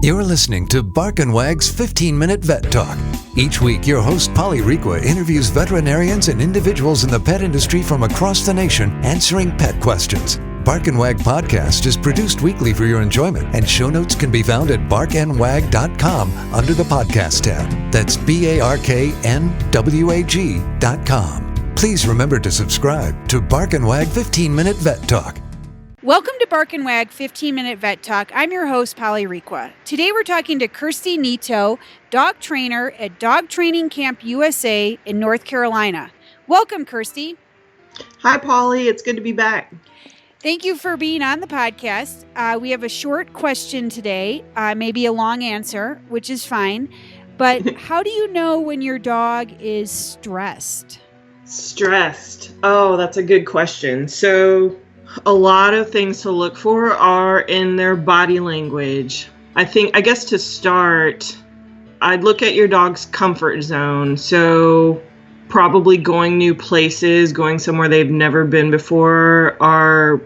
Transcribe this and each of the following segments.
You're listening to Bark and Wag's 15-Minute Vet Talk. Each week, your host, Polly Requa, interviews veterinarians and individuals in the pet industry from across the nation answering pet questions. Bark and Wag podcast is produced weekly for your enjoyment, and show notes can be found at barkandwag.com under the podcast tab. That's BARKNWAG.com. Please remember to subscribe to Bark and Wag 15-Minute Vet Talk. Welcome to Bark and Wag 15-Minute Vet Talk. I'm your host, Polly Requa. Today we're talking to Kersti Nieto, dog trainer at Dog Training Camp USA in North Carolina. Welcome, Kersti. Hi, Polly. It's good to be back. Thank you for being on the podcast. We have a short question today, maybe a long answer, which is fine. But how do you know when your dog is stressed? Stressed. Oh, that's a good question. So a lot of things to look for are in their body language. I guess to start, I'd look at your dog's comfort zone. So probably going new places, going somewhere they've never been before are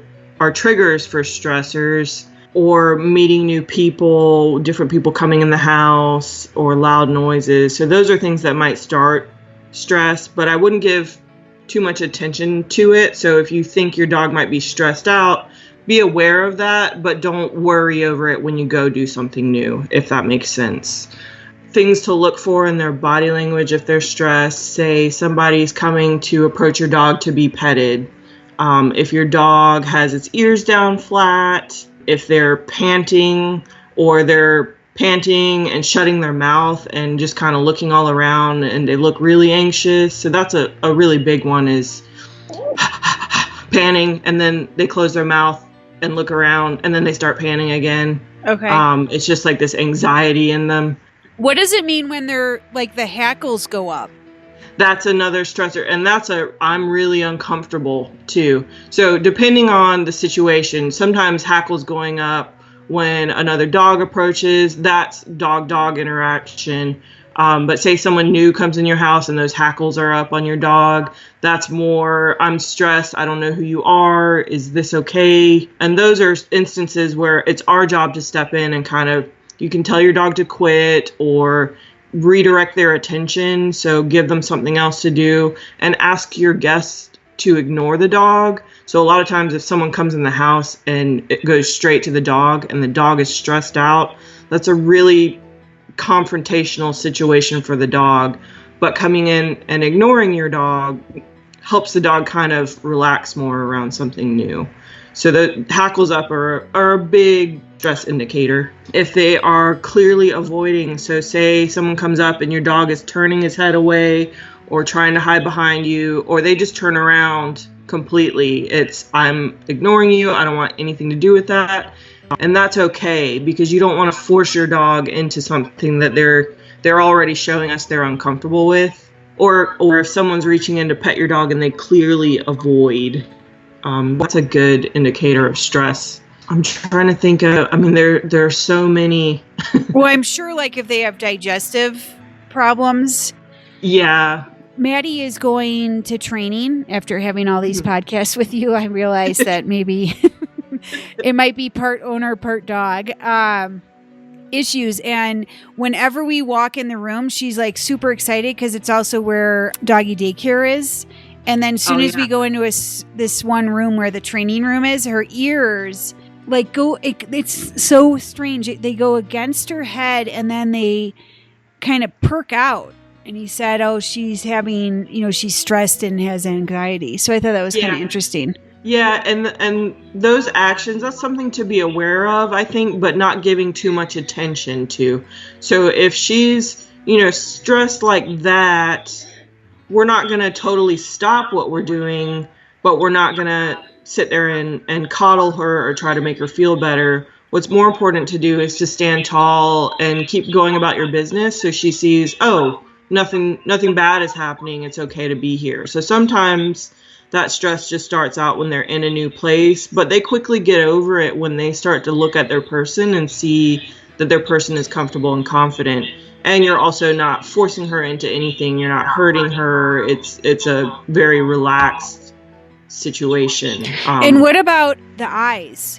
triggers for stressors, or meeting new people, different people coming in the house, or loud noises. So those are things that might start stress, but I wouldn't give too much attention to it. So if you think your dog might be stressed out, be aware of that, but don't worry over it when you go do something new, if that makes sense. Things to look for in their body language if they're stressed, say somebody's coming to approach your dog to be petted. If your dog has its ears down flat, if they're panting, or they're panting and shutting their mouth and just kind of looking all around and they look really anxious. So that's a really big one, is panting and then they close their mouth and look around and then they start panting again. Okay. It's just like this anxiety in them. What does it mean when they're like the hackles go up? That's another stressor, and I'm really uncomfortable too. So depending on the situation, sometimes hackles going up when another dog approaches, that's dog-dog interaction. But say someone new comes in your house and those hackles are up on your dog, that's more, I'm stressed, I don't know who you are, is this okay? And those are instances where it's our job to step in and kind of, you can tell your dog to quit or redirect their attention. So give them something else to do and ask your guest to ignore the dog. So a lot of times if someone comes in the house and it goes straight to the dog and the dog is stressed out, that's a really confrontational situation for the dog. But coming in and ignoring your dog helps the dog kind of relax more around something new. So the hackles up are a big stress indicator. If they are clearly avoiding, so say someone comes up and your dog is turning his head away or trying to hide behind you, or they just turn around completely. It's, I'm ignoring you, I don't want anything to do with that. And that's okay, because you don't want to force your dog into something that they're already showing us they're uncomfortable with. Or if someone's reaching in to pet your dog and they clearly avoid, that's a good indicator of stress. I'm trying to think of, there are so many. Well, I'm sure like if they have digestive problems. Yeah. Maddie is going to training after having all these podcasts with you. I realize that maybe it might be part owner, part dog issues. And whenever we walk in the room, she's like super excited because it's also where doggy daycare is. And then as soon as we go into this one room where the training room is, her ears like it's so strange. They go against her head and then they kind of perk out. And he said, oh, she's having, she's stressed and has anxiety. So I thought that was kind of interesting. Yeah, and those actions, that's something to be aware of, I think, but not giving too much attention to. So if she's, stressed like that, we're not going to totally stop what we're doing, but we're not going to sit there and coddle her or try to make her feel better. What's more important to do is to stand tall and keep going about your business so she sees, oh, nothing bad is happening. It's okay to be here. So sometimes that stress just starts out when they're in a new place, but they quickly get over it when they start to look at their person and see that their person is comfortable and confident. And you're also not forcing her into anything. You're not hurting her. It's a very relaxed situation. And what about the eyes?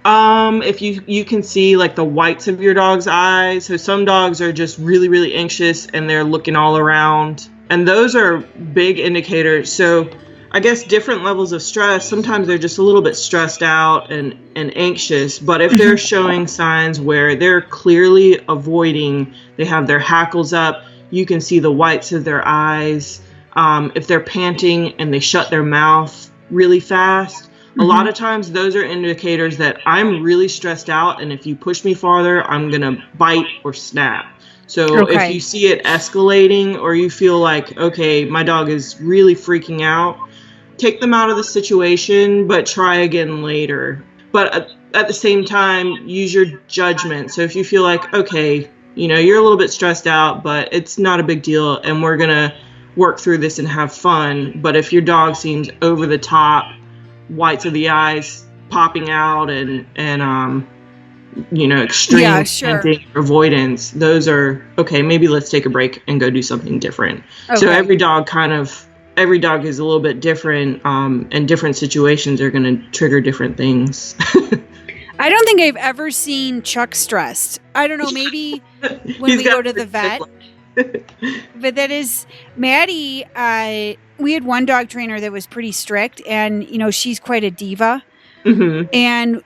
If you can see like the whites of your dog's eyes. So some dogs are just really, really anxious and they're looking all around. And those are big indicators. So I guess different levels of stress, sometimes they're just a little bit stressed out and anxious. But if they're showing signs where they're clearly avoiding, they have their hackles up, you can see the whites of their eyes. If they're panting and they shut their mouth really fast, a lot of times those are indicators that I'm really stressed out, and if you push me farther, I'm going to bite or snap. So if you see it escalating or you feel like, okay, my dog is really freaking out, take them out of the situation, but try again later. But at the same time, use your judgment. So if you feel like, okay, you're a little bit stressed out, but it's not a big deal, and we're going to work through this and have fun. But if your dog seems over the top, whites of the eyes popping out and extreme panting, avoidance, those are okay, maybe let's take a break and go do something different. So every dog is a little bit different, and different situations are going to trigger different things. I don't think I've ever seen Chuck stressed. I don't know, maybe when we go to the vet. But that is Maddie. We had one dog trainer that was pretty strict, and she's quite a diva, and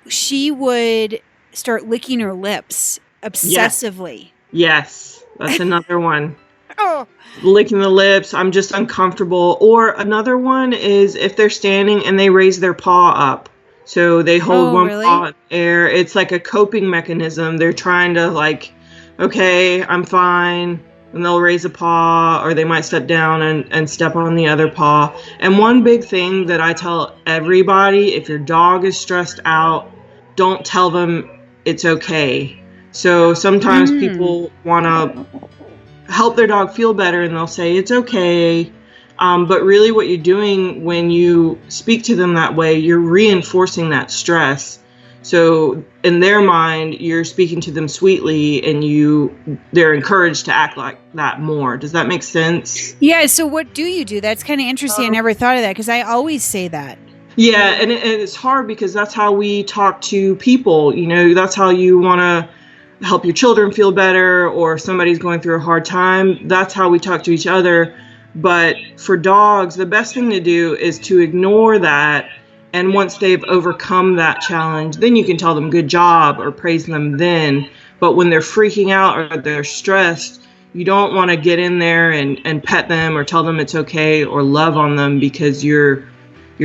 she would start licking her lips obsessively. Yes, that's another one. Oh, licking the lips. I'm just uncomfortable. Or another one is if they're standing and they raise their paw up, so they hold one paw in the air. It's like a coping mechanism. They're trying to like, okay, I'm fine. And they'll raise a paw, or they might step down and step on the other paw. And one big thing that I tell everybody, if your dog is stressed out, don't tell them it's okay. So sometimes people want to help their dog feel better, and they'll say it's okay. But really what you're doing when you speak to them that way, you're reinforcing that stress. So in their mind, you're speaking to them sweetly, and they're encouraged to act like that more. Does that make sense? Yeah. So what do you do? That's kind of interesting. I never thought of that, because I always say that. Yeah. And it's hard because that's how we talk to people. That's how you want to help your children feel better, or if somebody's going through a hard time, that's how we talk to each other. But for dogs, the best thing to do is to ignore that. And once they've overcome that challenge, then you can tell them good job or praise them then. But when they're freaking out or they're stressed, you don't want to get in there and pet them or tell them it's okay or love on them, because you're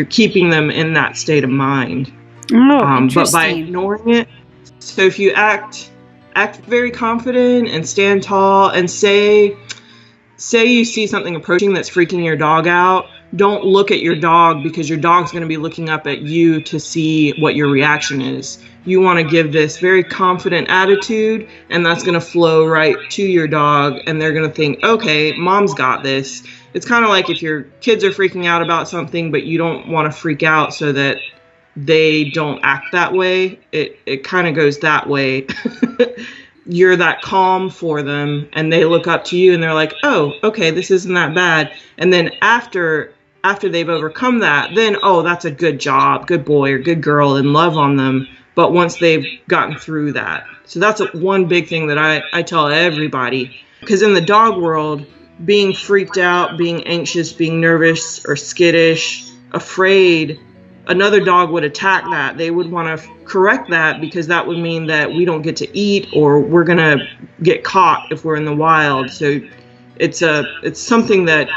keeping them in that state of mind. But by ignoring it, so if you act very confident and stand tall and say you see something approaching that's freaking your dog out, don't look at your dog, because your dog's going to be looking up at you to see what your reaction is. You want to give this very confident attitude, and that's going to flow right to your dog, and they're going to think, okay, mom's got this. It's kind of like if your kids are freaking out about something, but you don't want to freak out so that they don't act that way. It kind of goes that way. You're that calm for them, and they look up to you and they're like, oh, okay, this isn't that bad. And then after they've overcome that, then, oh, that's a good job, good boy or good girl, and love on them. But once they've gotten through that. So that's one big thing that I tell everybody, because in the dog world, being freaked out, being anxious, being nervous or skittish, afraid, another dog would attack that. They would want to correct that, because that would mean that we don't get to eat, or we're going to get caught if we're in the wild. So it's something that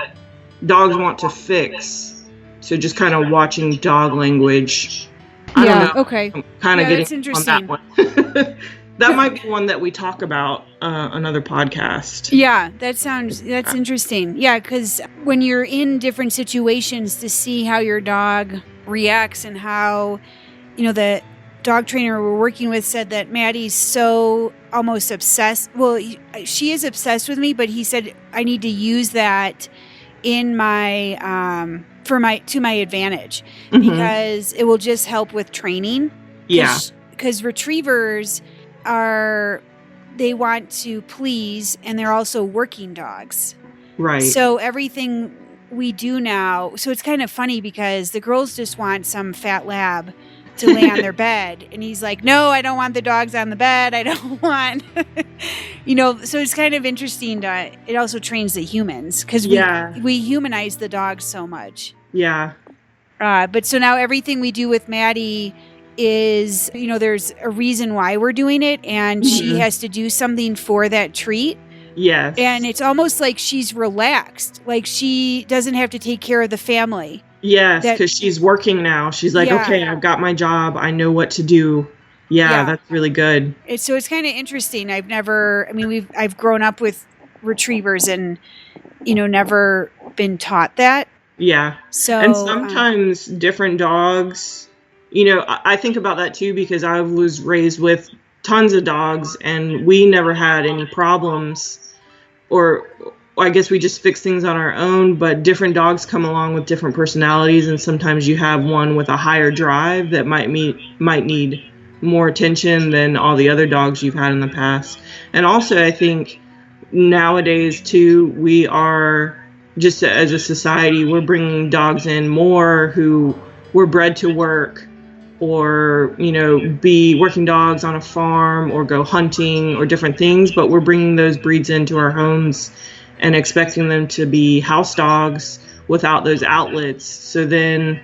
dogs want to fix. So just kind of watching dog language. I don't know. Okay. I'm kind of getting on that one. That might be one that we talk about another podcast. Yeah, that's interesting. Yeah, because when you're in different situations, to see how your dog reacts, and how, the dog trainer we're working with said that Maddie's so almost obsessed. Well, she is obsessed with me, but he said I need to use that in my to my advantage, because it will just help with training. Yeah, because retrievers they want to please, and they're also working dogs. Right. So everything we do now, so it's kind of funny, because the girls just want some fat lab to lay on their bed. And he's like, no, I don't want the dogs on the bed. I don't want, so it's kind of interesting. It also trains the humans because we humanize the dogs so much. Yeah. But so now everything we do with Maddie is, there's a reason why we're doing it, and she has to do something for that treat. Yes. And it's almost like she's relaxed. Like she doesn't have to take care of the family. Yes, because she's working now. She's like, okay, I've got my job. I know what to do. Yeah, that's really good. So it's kind of interesting. I've grown up with retrievers and, never been taught that. Yeah. So, and sometimes different dogs, I think about that too, because I was raised with tons of dogs and we never had any problems, or I guess we just fix things on our own, but different dogs come along with different personalities, and sometimes you have one with a higher drive that might need more attention than all the other dogs you've had in the past. And also I think nowadays too, we are just as a society, we're bringing dogs in more who were bred to work or, be working dogs on a farm or go hunting or different things, but we're bringing those breeds into our homes and expecting them to be house dogs without those outlets. So then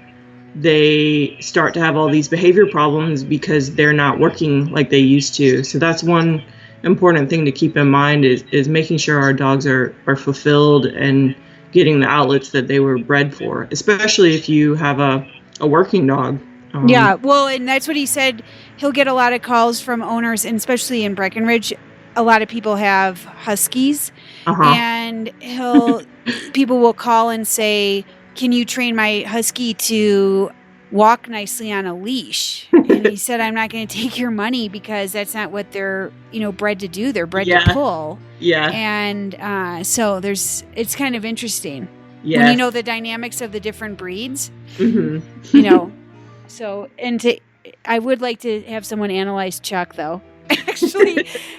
they start to have all these behavior problems because they're not working like they used to. So that's one important thing to keep in mind is making sure our dogs are fulfilled and getting the outlets that they were bred for, especially if you have a working dog. Yeah, well, and that's what he said. He'll get a lot of calls from owners, and especially in Breckenridge, a lot of people have huskies, and people will call and say, can you train my husky to walk nicely on a leash? And he said, I'm not going to take your money because that's not what they're, bred to do. They're bred to pull. Yeah. And so it's kind of interesting when you know the dynamics of the different breeds, So, I would like to have someone analyze Chuck, though.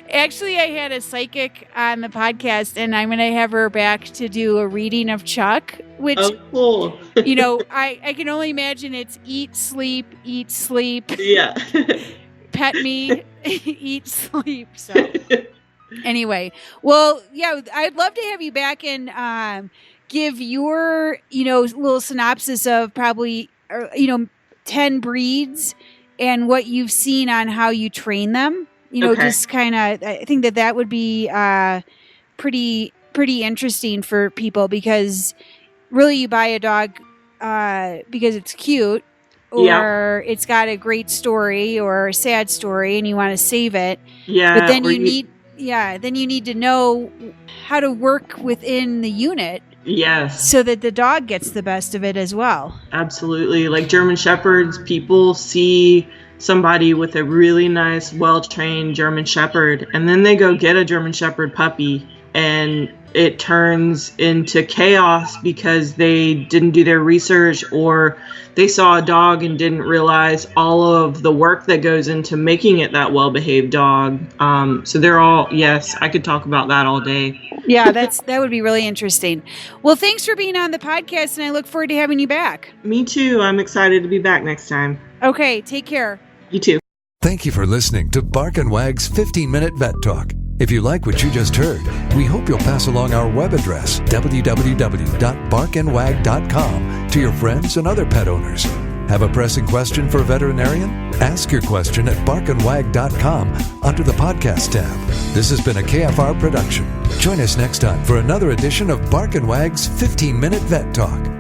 Actually, I had a psychic on the podcast, and I'm going to have her back to do a reading of Chuck, which, cool. I can only imagine it's eat, sleep. Yeah. Pet me, eat, sleep. So, anyway, well, yeah, I'd love to have you back and give your, little synopsis of probably, 10 breeds and what you've seen on how you train them. Just kind of, I think that would be pretty interesting for people, because really you buy a dog because it's cute or it's got a great story or a sad story and you want to save it. Yeah. But then you need to know how to work within the unit. Yes. So that the dog gets the best of it as well. Absolutely. Like German Shepherds, people see somebody with a really nice, well-trained German Shepherd, and then they go get a German Shepherd puppy, and it turns into chaos because they didn't do their research, or they saw a dog and didn't realize all of the work that goes into making it that well-behaved dog. So they're all, yes, I could talk about that all day. Yeah, that would be really interesting. Well, thanks for being on the podcast, and I look forward to having you back. Me too. I'm excited to be back next time. Okay, take care. You too. Thank you for listening to Bark and Wag's 15-Minute Vet Talk. If you like what you just heard, we hope you'll pass along our web address, www.barkandwag.com, to your friends and other pet owners. Have a pressing question for a veterinarian? Ask your question at barkandwag.com under the podcast tab. This has been a KFR production. Join us next time for another edition of Bark and Wag's 15-Minute Vet Talk.